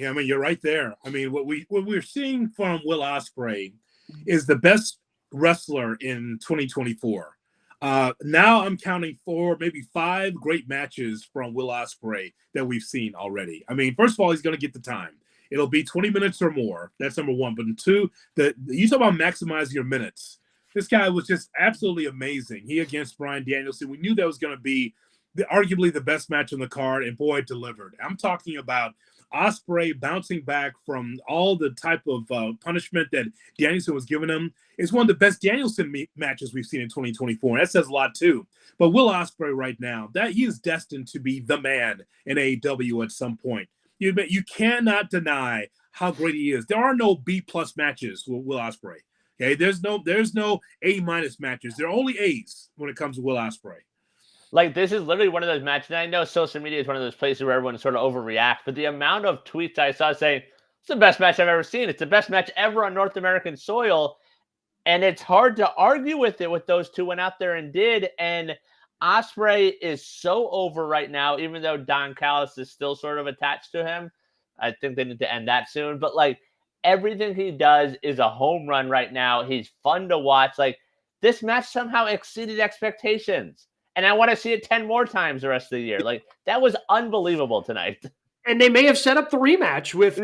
Yeah, I mean, you're right there. I mean, what we're seeing from Will Ospreay is the best wrestler in 2024. Now I'm counting four, maybe five great matches from Will Ospreay that we've seen already. I mean, first of all, he's going to get the time. It'll be 20 minutes or more. That's number one. But two, you talk about maximizing your minutes. This guy was just absolutely amazing. He against Bryan Danielson. We knew that was going to be arguably the best match on the card, and boy, it delivered. I'm talking about Ospreay bouncing back from all the type of punishment that Danielson was giving him. It's one of the best Danielson matches we've seen in 2024. And that says a lot too. But Will Ospreay right now, that he is destined to be the man in AEW at some point. You cannot deny how great he is. There are no B+ matches with Will Ospreay. Okay, there's no A- matches. There are only A's when it comes to Will Ospreay. Like, this is literally one of those matches, and I know social media is one of those places where everyone sort of overreacts, but the amount of tweets I saw saying, it's the best match I've ever seen. It's the best match ever on North American soil. And it's hard to argue with it with those two went out there and did. And Ospreay is so over right now, even though Don Callis is still sort of attached to him. I think they need to end that soon. But, like, everything he does is a home run right now. He's fun to watch. Like, this match somehow exceeded expectations. And I want to see it 10 more times the rest of the year. Like, that was unbelievable tonight. And they may have set up the rematch with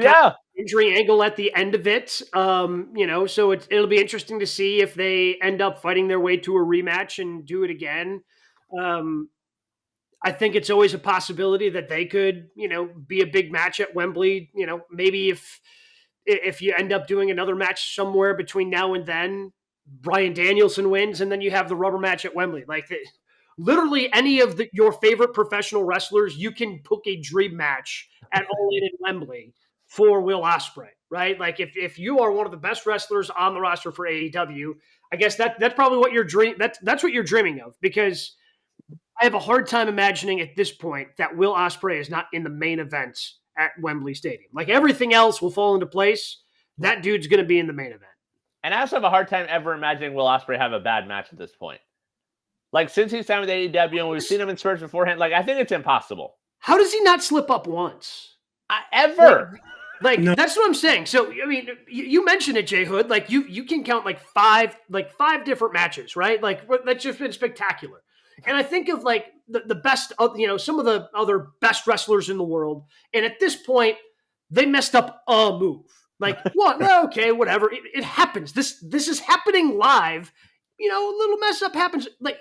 injury angle at the end of it. So it'll be interesting to see if they end up fighting their way to a rematch and do it again. I think it's always a possibility that they could, be a big match at Wembley. Maybe if you end up doing another match somewhere between now and then, Bryan Danielson wins, and then you have the rubber match at Wembley. Like, literally any of your favorite professional wrestlers, you can book a dream match at All In Wembley for Will Ospreay, right? Like, if you are one of the best wrestlers on the roster for AEW, I guess that's probably what that's what you're dreaming of, because I have a hard time imagining at this point that Will Ospreay is not in the main event at Wembley Stadium. Like, everything else will fall into place. That dude's going to be in the main event. And I also have a hard time ever imagining Will Ospreay have a bad match at this point. Like, since he signed with AEW and we've seen him in spurts beforehand, like, I think it's impossible. How does he not slip up once? Ever. No. That's what I'm saying. So, I mean, you mentioned it, Jay Hood. Like, you can count five different matches, right? Like, that's just been spectacular. And I think of, like, the best, some of the other best wrestlers in the world. And at this point, they messed up a move. Like, what? Well, okay, whatever. It happens. This is happening live. A little mess up happens. Like,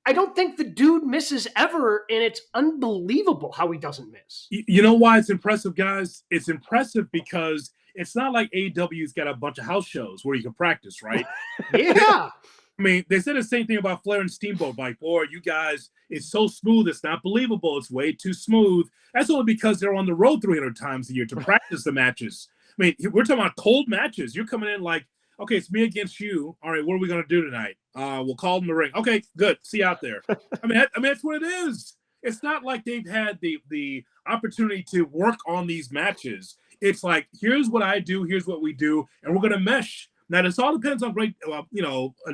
I don't think the dude misses ever, and it's unbelievable how he doesn't miss. You know why it's impressive, guys? It's impressive because it's not like AEW's got a bunch of house shows where you can practice, right? Yeah. I mean, they said the same thing about Flair and Steamboat. Like, boy, you guys, it's so smooth. It's not believable. It's way too smooth. That's only because they're on the road 300 times a year to practice the matches. I mean, we're talking about cold matches. You're coming in like, okay, it's me against you. All right, what are we going to do tonight? We'll call them the ring. Okay, good. See you out there. I mean, that's what it is. It's not like they've had the opportunity to work on these matches. It's like, here's what I do, here's what we do, and we're going to mesh. Now, this all depends on great,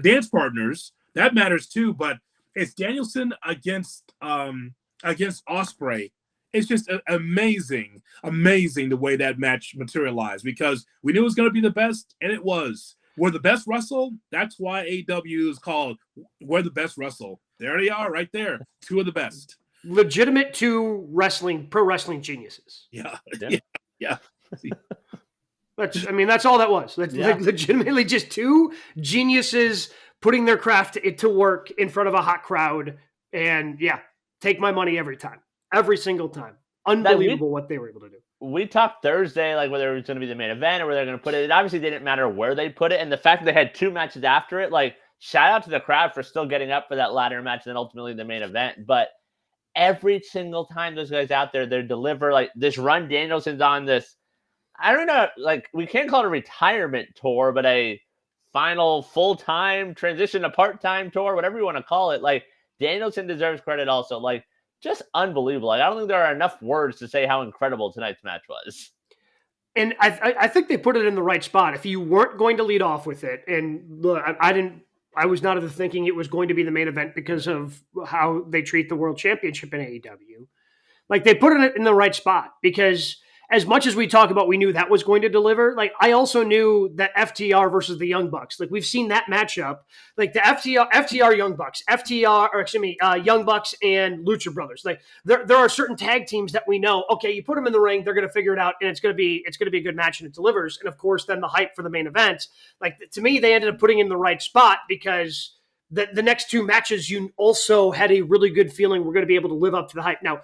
dance partners. That matters too, but it's Danielson against Ospreay. It's just amazing the way that match materialized, because we knew it was going to be the best, and it was. We're the best wrestle. That's why AEW is called We're the Best Wrestle. There they are right there. Two of the best. Legitimate two pro wrestling geniuses. Yeah. That's all that was. Like, legitimately just two geniuses putting their craft to work in front of a hot crowd. And take my money every time. Every single time. Unbelievable what they were able to do. We talked Thursday, like, whether it was going to be the main event or where they're going to put it. It obviously didn't matter where they put it. And the fact that they had two matches after it, like, shout out to the crowd for still getting up for that ladder match and then ultimately the main event. But every single time those guys out there, they deliver. Like, this run Danielson's on this, I don't know, like, we can't call it a retirement tour, but a final full-time transition to part-time tour, whatever you want to call it. Like, Danielson deserves credit also. Like, just unbelievable. Like, I don't think there are enough words to say how incredible tonight's match was. And I think they put it in the right spot. If you weren't going to lead off with it, and look, I was not of the thinking it was going to be the main event because of how they treat the World Championship in AEW. Like, they put it in the right spot, because as much as we talk about, we knew that was going to deliver. Like, I also knew that FTR versus the Young Bucks. Like, we've seen that matchup. Like the FTR Young Bucks, Young Bucks and Lucha Brothers. Like, there are certain tag teams that we know. Okay, you put them in the ring, they're going to figure it out, and it's going to be a good match, and it delivers. And of course, then the hype for the main event. Like, to me, they ended up putting in the right spot because the next two matches, you also had a really good feeling we're going to be able to live up to the hype. Now,